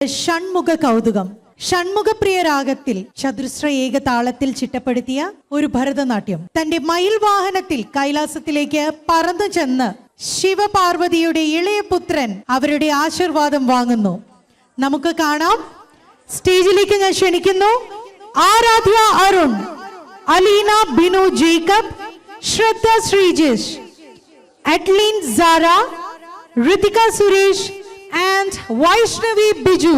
ഷൺമുഖ കൗതുകം. ഷൺമുഖപ്രിയ രാഗത്തിൽ ചതുശ്ര ഏകതാളത്തിൽ ചിട്ടപ്പെടുത്തിയ ഒരു ഭരതനാട്യം. തന്റെ മയിൽ വാഹനത്തിൽ കൈലാസത്തിലേക്ക് പറന്നു ചെന്ന് ശിവപാർവതിയുടെ ഇളയ പുത്രൻ അവരുടെ ആശീർവാദം വാങ്ങുന്നു. നമുക്ക് കാണാം. സ്റ്റേജിലേക്ക് ഞാൻ ക്ഷണിക്കുന്നു ആരാധ്യ അരുൺ, അലീന ബിനു ജേക്കബ്, ശ്രദ്ധ Sreejesh, അഡ്ലിൻ സാര, Ritika Suresh and Vaishnavi Biju.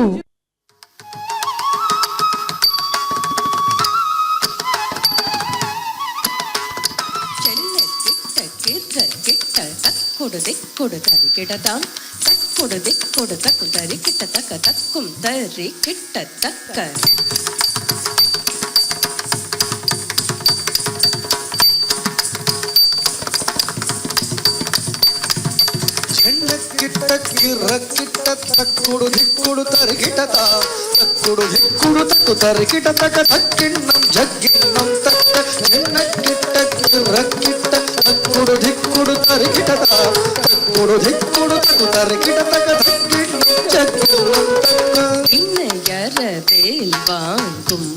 తక్కుడు దిక్కుడు తరిగిటత తక్కుడు దిక్కుడు తక్కు తరిగిట తక తక్కిన్నం జగ్గిన్నం తక్క నిన్న కిట్ట కిర్రకిట్ట తక్కుడు దిక్కుడు తరిగిటత తక్కుడు దిక్కుడు తక్కు తరిగిట తక తక్కిన్నం జగ్గిన్నం తక్క இன்னயரவேல் வாங்கும்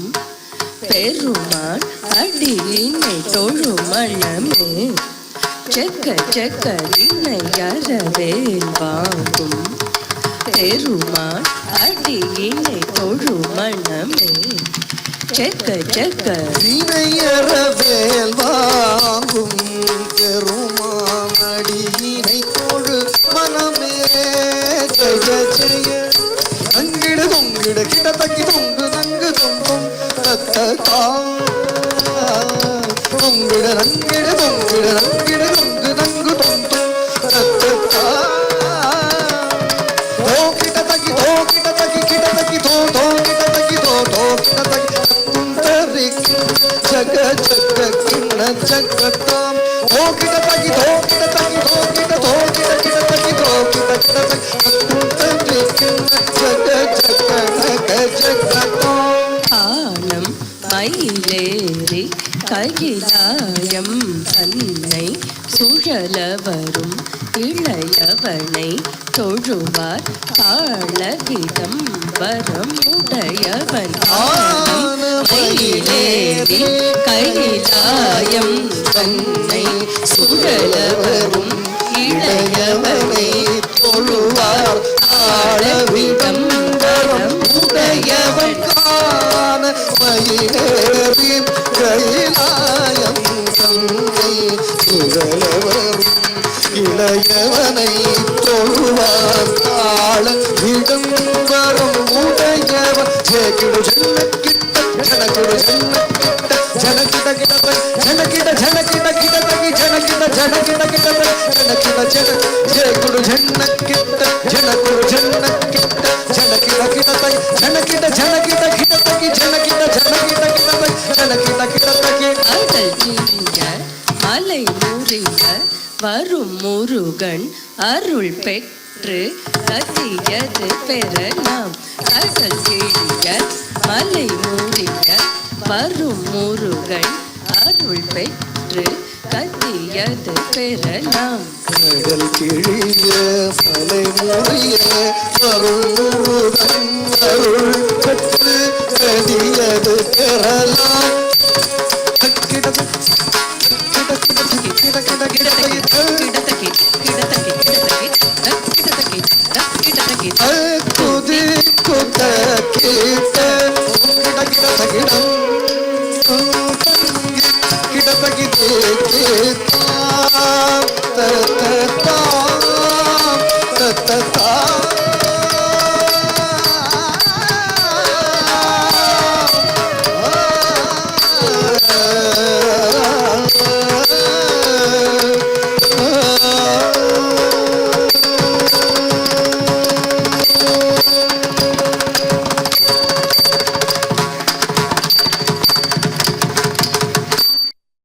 பெருமான் அடியினை தொழுமணமே செக்க செக்க இன்னயரவேல் வாங்கும் பெருமான் அடியினை தொழுமணமே செக்க செக்க இன்னயரவேல் வாங்கும் பெருமான் அடியினை தொழுமணமே ஜெய ஜெய அங்கிடு தொங்கிடு கிட தக்கி தொங்கு நங்கு தொங்கும் தத்தா தொங்கிடு நங்கிடு தொங்கிடு நங்கிடு தொங்கு நங்கு தொங்கும் தத்தா தோ கிட தக்கி கிட தக்கி கிட தக்கி தோ கிட தக்கி தோ கிட தக்கி குந்தரிக்கு ஜக ஜக கிண்ண ஜகதாம் தோ கிட தக்கி கிட தக்கி கிட கிட தக்கி கிட தக்கி குந்தரிக்கு ஜக ஜக ஜக ஜகதாம் ஆனம் மயிலேறி கையிலாயம் தன்னை சுழலவரும் இளையவனை தொழுவார் தாளகிதம் வரமுடையவன். மயிலேறி கையிலாயம் தன்னை சுழலவரும் இளையவனை தொழுவார் தாளகிதம் வரமுடையவன். மயிலேறி கைலாயம் தன்னை சுழலவரும் இளையவனை தொழுவார் தாள விடம்பரம் உடையவன். ஜெகிடு ஜனக்கிட்ட ஜனகிடு ஜனக்கிட்ட ஜனகிட கிட ஜனகிட ஜனகிட கிட தகி ஜனகிட ஜனகிட கிட ஜனகிட ஜன ஜெகுடு ஜனக்கிட்ட ஜனகுடு ஜனக்கிட்ட ஜனகிட கிட தகி ஜனகிட ஜனகிட கிட தகி ஜனகிட ஜனகிட கிட ஜனகிட கிட தகி அடல் தீய மலை முறிய வரும் முருகன் அருள் பெற்று கதியது பெறலாம். கடல் கிழிய மலை முறிய வரும் முருகன் அருள் பெற்று கதியது பெறலாம். கடல் கிழிய மலை முறிய வரும் முருகன் அருள் பெற்று கதியது பெறலாம். குதி குதக்கி